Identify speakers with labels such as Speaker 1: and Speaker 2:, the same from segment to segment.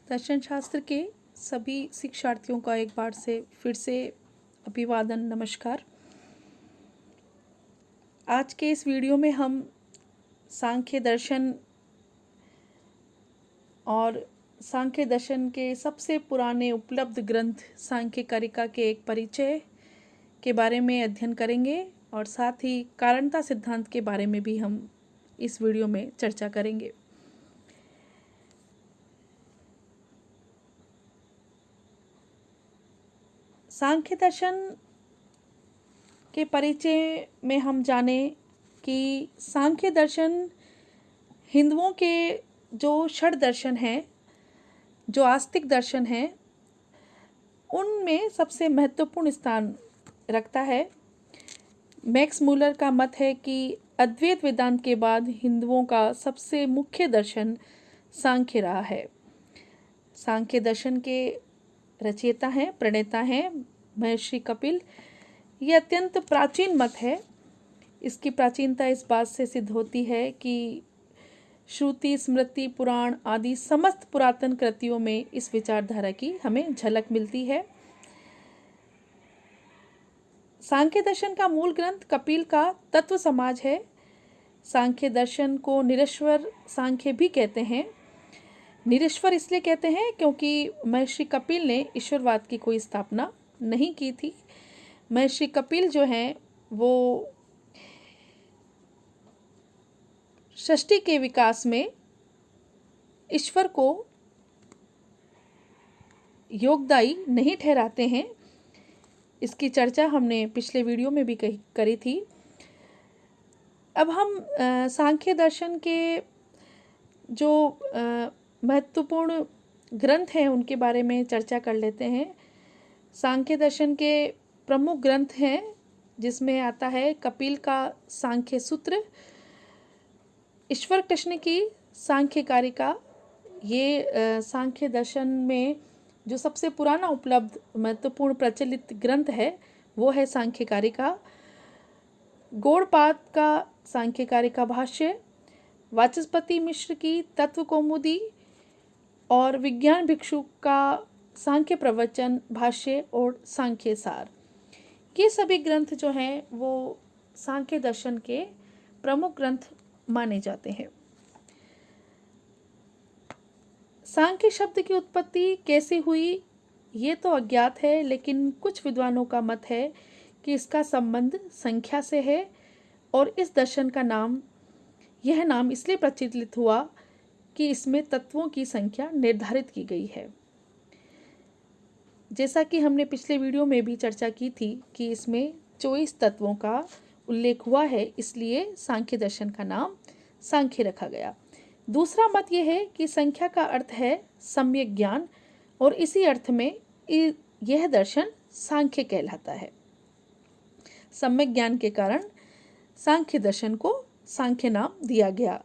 Speaker 1: दर्शन शास्त्र के सभी शिक्षार्थियों का एक बार से फिर से अभिवादन, नमस्कार। आज के इस वीडियो में हम सांख्य दर्शन और सांख्य दर्शन के सबसे पुराने उपलब्ध ग्रंथ सांख्य कारिका के एक परिचय के बारे में अध्ययन करेंगे और साथ ही कारणता सिद्धांत के बारे में भी हम इस वीडियो में चर्चा करेंगे। सांख्य दर्शन के परिचय में हम जाने कि सांख्य दर्शन हिंदुओं के जो षड दर्शन हैं, जो आस्तिक दर्शन हैं, उनमें सबसे महत्वपूर्ण स्थान रखता है। मैक्स मूलर का मत है कि अद्वैत वेदांत के बाद हिंदुओं का सबसे मुख्य दर्शन सांख्य रहा है। सांख्य दर्शन के रचयिता हैं, प्रणेता हैं महर्षि कपिल। ये अत्यंत प्राचीन मत है। इसकी प्राचीनता इस बात से सिद्ध होती है कि श्रुति, स्मृति, पुराण आदि समस्त पुरातन कृतियों में इस विचारधारा की हमें झलक मिलती है। सांख्य दर्शन का मूल ग्रंथ कपिल का तत्व समाज है। सांख्य दर्शन को निरीश्वर सांख्य भी कहते हैं। निरीश्वर इसलिए कहते हैं क्योंकि महर्षि कपिल ने ईश्वरवाद की कोई स्थापना नहीं की थी। महर्षि कपिल जो हैं वो सृष्टि के विकास में ईश्वर को योगदायी नहीं ठहराते हैं। इसकी चर्चा हमने पिछले वीडियो में भी करी थी। अब हम सांख्य दर्शन के जो महत्वपूर्ण ग्रंथ हैं उनके बारे में चर्चा कर लेते हैं। सांख्य दर्शन के प्रमुख ग्रंथ हैं जिसमें आता है कपिल का सांख्य सूत्र, ईश्वर कृष्ण की सांख्य कारिका। ये सांख्य दर्शन में जो सबसे पुराना उपलब्ध महत्वपूर्ण प्रचलित ग्रंथ है वो है सांख्य कारिका। गौड़पाद का सांख्य कारिका भाष्य, वाचस्पति मिश्र की तत्व कौमुदी और विज्ञान भिक्षु का सांख्य प्रवचन भाष्य और सांख्य सार। ये सभी ग्रंथ जो हैं वो सांख्य दर्शन के प्रमुख ग्रंथ माने जाते हैं। सांख्य शब्द की उत्पत्ति कैसे हुई ये तो अज्ञात है, लेकिन कुछ विद्वानों का मत है कि इसका संबंध संख्या से है और इस दर्शन का यह नाम इसलिए प्रचलित हुआ कि इसमें तत्वों की संख्या निर्धारित की गई है। जैसा कि हमने पिछले वीडियो में भी चर्चा की थी कि इसमें 24 तत्वों का उल्लेख हुआ है, इसलिए सांख्य दर्शन का नाम सांख्य रखा गया। दूसरा मत यह है कि संख्या का अर्थ है सम्यक ज्ञान और इसी अर्थ में यह दर्शन सांख्य कहलाता है। सम्यक ज्ञान के कारण सांख्य दर्शन को सांख्य नाम दिया गया।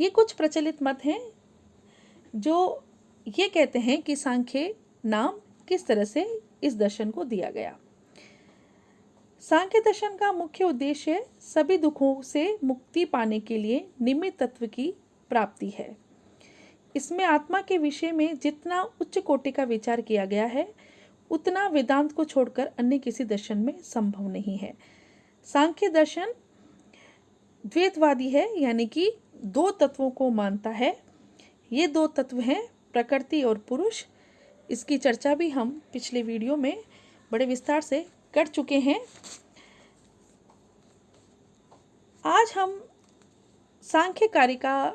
Speaker 1: ये कुछ प्रचलित मत हैं जो ये कहते हैं कि सांख्य नाम किस तरह से इस दर्शन को दिया गया। सांख्य दर्शन का मुख्य उद्देश्य सभी दुखों से मुक्ति पाने के लिए निमित्त तत्व की प्राप्ति है। इसमें आत्मा के विषय में जितना उच्च कोटि का विचार किया गया है उतना वेदांत को छोड़कर अन्य किसी दर्शन में संभव नहीं है। सांख्य दर्शन द्वैतवादी है, यानी कि दो तत्वों को मानता है। ये दो तत्व हैं प्रकृति और पुरुष। इसकी चर्चा भी हम पिछले वीडियो में बड़े विस्तार से कर चुके हैं। आज हम सांख्य कारिका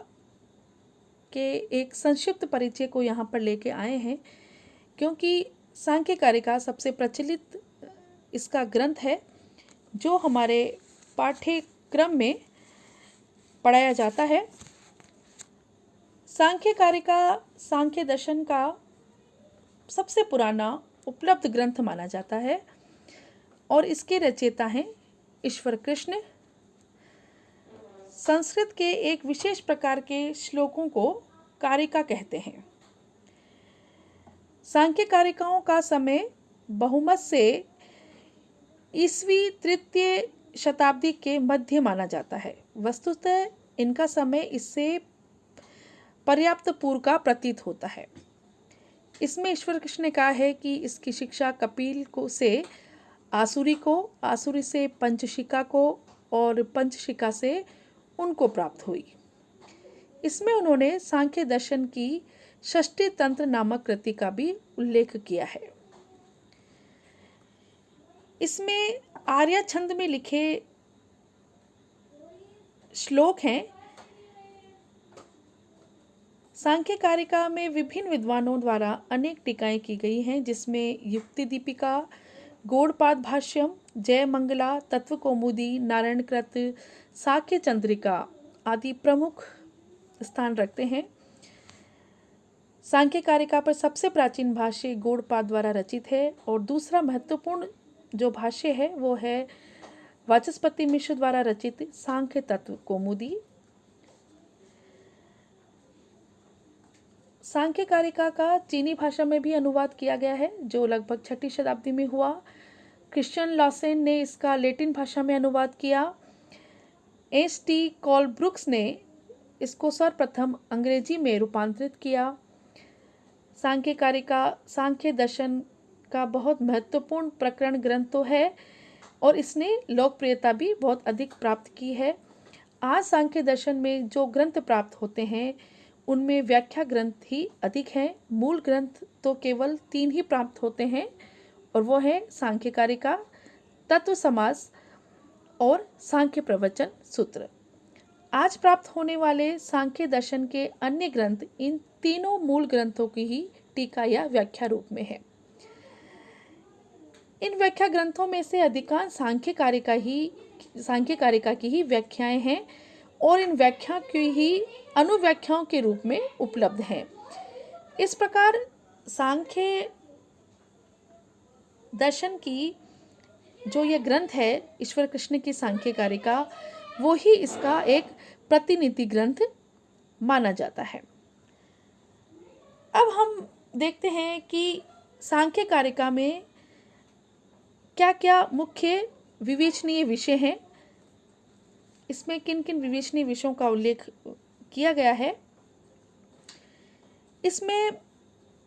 Speaker 1: के एक संक्षिप्त परिचय को यहाँ पर लेके आए हैं क्योंकि सांख्य कारिका सबसे प्रचलित इसका ग्रंथ है जो हमारे पाठ्यक्रम में पढ़ाया जाता है। सांख्य कारिका सांख्य दर्शन का सबसे पुराना उपलब्ध ग्रंथ माना जाता है और इसके रचयिता हैं ईश्वर कृष्ण। संस्कृत के एक विशेष प्रकार के श्लोकों को कारिका कहते हैं। सांख्य कारिकाओं का समय बहुमत से ईस्वी तृतीय शताब्दी के मध्य माना जाता है। वस्तुतः इनका समय इससे पर्याप्त पूर्व का प्रतीत होता है। इसमें ईश्वर कृष्ण ने कहा है कि इसकी शिक्षा कपिल को से आसुरी को, आसुरी से पंचशिका को और पंचशिका से उनको प्राप्त हुई। इसमें उन्होंने सांख्य दर्शन की षष्ठी तंत्र नामक कृति का भी उल्लेख किया है। इसमें आर्या छंद में लिखे श्लोक हैं। सांख्य कारिका में विभिन्न विद्वानों द्वारा अनेक टीकाएं की गई हैं, जिसमें युक्ति दीपिका, गौड़पाद भाष्यम, जय मंगला, तत्व कौमुदी, नारायण कृत, साक्य चंद्रिका आदि प्रमुख स्थान रखते हैं। सांख्य कारिका पर सबसे प्राचीन भाष्य गौड़पाद द्वारा रचित है और दूसरा महत्वपूर्ण जो भाष्य है वो है वाचस्पति मिश्र द्वारा रचित सांख्य तत्व कौमुदी। सांख्य कारिका का चीनी भाषा में भी अनुवाद किया गया है, जो लगभग 6ठी शताब्दी में हुआ। क्रिश्चियन लॉसेन ने इसका लैटिन भाषा में अनुवाद किया। एस.टी. कॉलब्रुक्स ने इसको सर्वप्रथम अंग्रेजी में रूपांतरित किया। सांख्य कारिका सांख्य दर्शन का बहुत महत्वपूर्ण प्रकरण ग्रंथ तो है और इसने लोकप्रियता भी बहुत अधिक प्राप्त की है। आज सांख्य दर्शन में जो ग्रंथ प्राप्त होते हैं उनमें व्याख्या ग्रंथ ही अधिक हैं। मूल ग्रंथ तो केवल 3 ही प्राप्त होते हैं और वो है सांख्य कारिका, तत्व समास और सांख्य प्रवचन सूत्र। आज प्राप्त होने वाले सांख्य दर्शन के अन्य ग्रंथ इन तीनों मूल ग्रंथों की ही टीका या व्याख्या रूप में है। इन व्याख्या ग्रंथों में से अधिकांश सांख्य कारिका की ही व्याख्याएं हैं और इन व्याख्या की ही अनुव्याख्याओं के रूप में उपलब्ध हैं। इस प्रकार सांख्य दर्शन की जो यह ग्रंथ है ईश्वर कृष्ण की सांख्य कारिका, वो ही इसका एक प्रतिनिधि ग्रंथ माना जाता है। अब हम देखते हैं कि सांख्य कारिका में क्या क्या मुख्य विवेचनीय विषय हैं। इसमें किन किन विवेचनीय विषयों का उल्लेख किया गया है। इसमें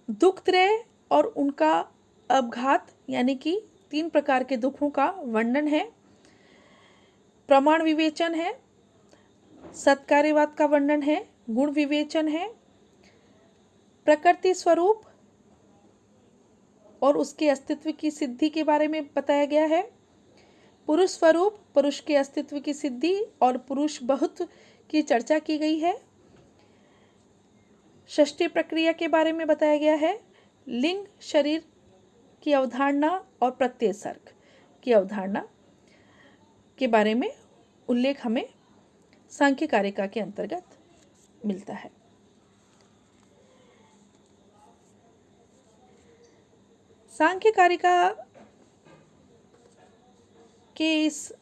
Speaker 1: दुखत्रय और उनका अपघात यानी कि 3 प्रकार के दुखों का वर्णन है। प्रमाण विवेचन है, सत्कार्यवाद का वर्णन है, गुण विवेचन है, प्रकृति स्वरूप और उसके अस्तित्व की सिद्धि के बारे में बताया गया है। पुरुष स्वरूप, पुरुष के अस्तित्व की सिद्धि और पुरुष बहुत्व की चर्चा की गई है। षष्ठी प्रक्रिया के बारे में बताया गया है। लिंग, शरीर की अवधारणा और प्रत्यय सर्ग की अवधारणा के बारे में उल्लेख हमें सांख्य कारिका के अंतर्गत मिलता है। सांख्य कारिका के इस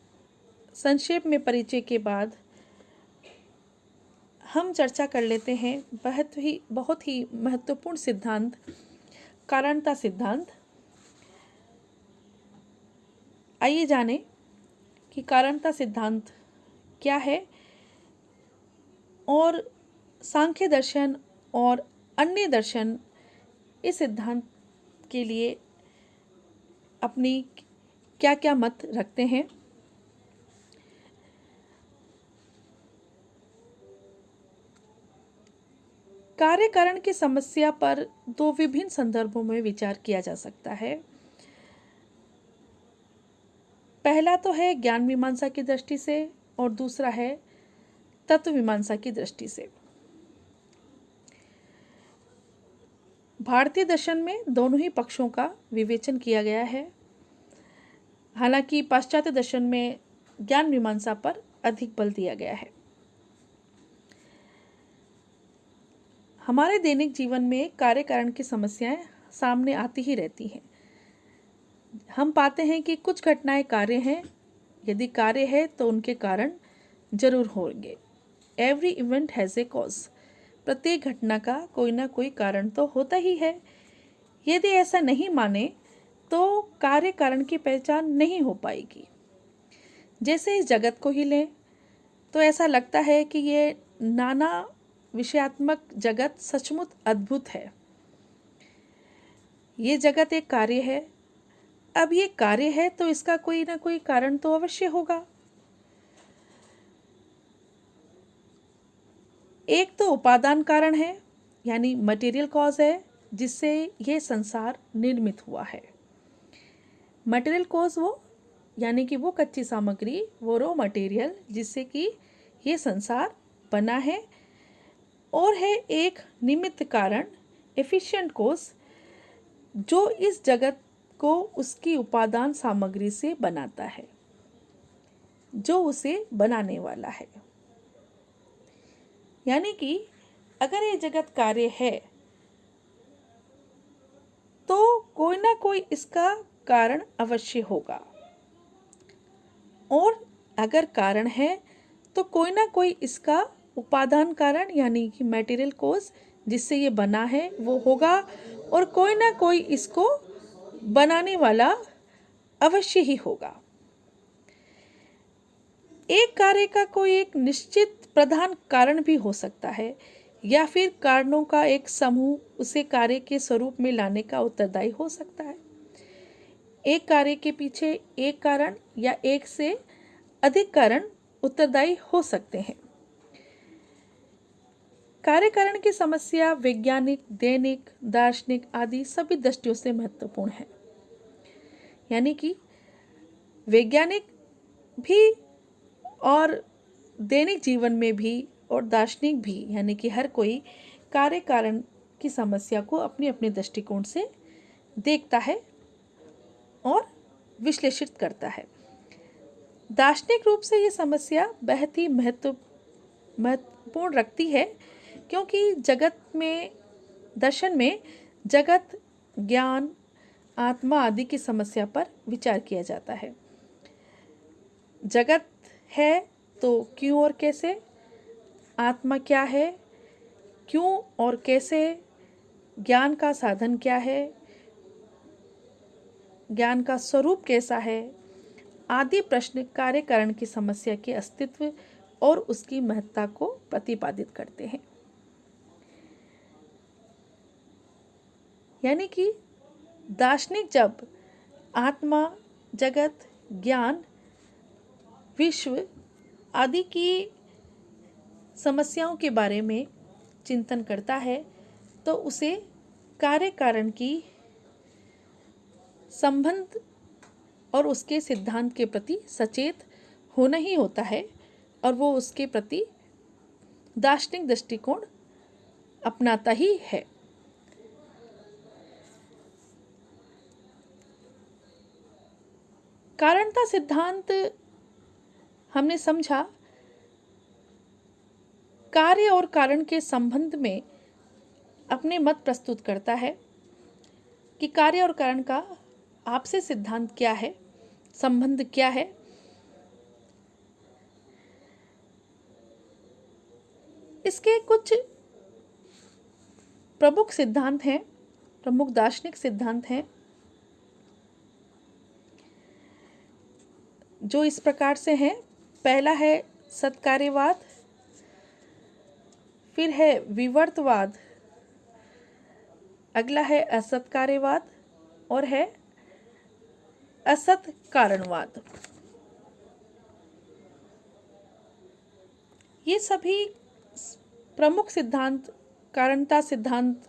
Speaker 1: संक्षेप में परिचय के बाद हम चर्चा कर लेते हैं बहुत ही महत्वपूर्ण सिद्धांत, कारणता सिद्धांत। आइए जानें कि कारणता सिद्धांत क्या है और सांख्य दर्शन और अन्य दर्शन इस सिद्धांत के लिए अपनी क्या क्या मत रखते हैं। कार्य कारण की समस्या पर 2 विभिन्न संदर्भों में विचार किया जा सकता है। पहला तो है ज्ञान मीमांसा की दृष्टि से और दूसरा है तत्व मीमांसा की दृष्टि से। भारतीय दर्शन में दोनों ही पक्षों का विवेचन किया गया है। हालांकि पाश्चात्य दर्शन में ज्ञान मीमांसा पर अधिक बल दिया गया है। हमारे दैनिक जीवन में कार्य कारण की समस्याएं सामने आती ही रहती हैं। हम पाते हैं कि कुछ घटनाएं कार्य हैं। यदि कार्य है तो उनके कारण जरूर होंगे। Every event has a cause. प्रत्येक घटना का कोई ना कोई कारण तो होता ही है। यदि ऐसा नहीं माने तो कार्य कारण की पहचान नहीं हो पाएगी। जैसे इस जगत को ही लें तो ऐसा लगता है कि ये नाना विषयात्मक जगत सचमुच अद्भुत है। ये जगत एक कार्य है। अब ये कार्य है तो इसका कोई ना कोई कारण तो अवश्य होगा। एक तो उपादान कारण है, यानी मटेरियल कॉज है, जिससे ये संसार निर्मित हुआ है। मटेरियल कॉज वो यानी कि वो कच्ची सामग्री, वो रॉ मटेरियल जिससे कि ये संसार बना है। और है एक निमित्त कारण, एफिशिएंट कॉज, जो इस जगत को उसकी उपादान सामग्री से बनाता है, जो उसे बनाने वाला है। यानी कि अगर ये जगत कार्य है तो कोई ना कोई इसका कारण अवश्य होगा, और अगर कारण है तो कोई ना कोई इसका उपादान कारण यानी कि मटेरियल कॉज जिससे ये बना है वो होगा, और कोई ना कोई इसको बनाने वाला अवश्य ही होगा। एक कार्य का कोई एक निश्चित प्रधान कारण भी हो सकता है, या फिर कारणों का एक समूह उसे कार्य के स्वरूप में लाने का उत्तरदायी हो सकता है। एक कार्य के पीछे एक कारण या एक से अधिक कारण उत्तरदायी हो सकते हैं। कार्य कारण की समस्या वैज्ञानिक, दैनिक, दार्शनिक आदि सभी दृष्टियों से महत्वपूर्ण है। यानी कि वैज्ञानिक भी और दैनिक जीवन में भी और दार्शनिक भी, यानी कि हर कोई कार्य कारण की समस्या को अपने अपने दृष्टिकोण से देखता है और विश्लेषित करता है। दार्शनिक रूप से ये समस्या बहुत ही महत्वपूर्ण रखती है, क्योंकि जगत में, दर्शन में जगत, ज्ञान, आत्मा आदि की समस्या पर विचार किया जाता है। जगत है तो क्यों और कैसे, आत्मा क्या है, क्यों और कैसे, ज्ञान का साधन क्या है, ज्ञान का स्वरूप कैसा है, आदि प्रश्न कार्य कारण की समस्या के अस्तित्व और उसकी महत्ता को प्रतिपादित करते हैं। यानी कि दार्शनिक जब आत्मा, जगत, ज्ञान, विश्व आदि की समस्याओं के बारे में चिंतन करता है तो उसे कार्य कारण की संबंध और उसके सिद्धांत के प्रति सचेत होना ही होता है, और वो उसके प्रति दार्शनिक दृष्टिकोण अपनाता ही है। कारणता सिद्धांत हमने समझा कार्य और कारण के संबंध में अपने मत प्रस्तुत करता है कि कार्य और कारण का आपसे सिद्धांत क्या है, संबंध क्या है। इसके कुछ प्रमुख सिद्धांत हैं, प्रमुख दार्शनिक सिद्धांत हैं, जो इस प्रकार से हैं। पहला है सत्कार्यवाद, फिर है विवर्तवाद, अगला है असत्कार्यवाद और है असत कारणवाद। ये सभी प्रमुख सिद्धांत कारणता सिद्धांत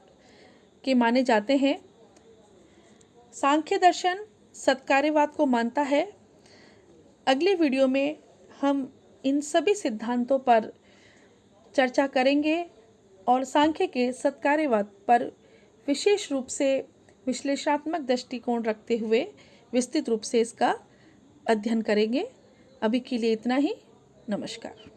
Speaker 1: के माने जाते हैं। सांख्य दर्शन सत्कार्यवाद को मानता है। अगले वीडियो में हम इन सभी सिद्धांतों पर चर्चा करेंगे और सांख्य के सत्कार्यवाद पर विशेष रूप से विश्लेषणात्मक दृष्टिकोण रखते हुए विस्तृत रूप से इसका अध्ययन करेंगे। अभी के लिए इतना ही। नमस्कार।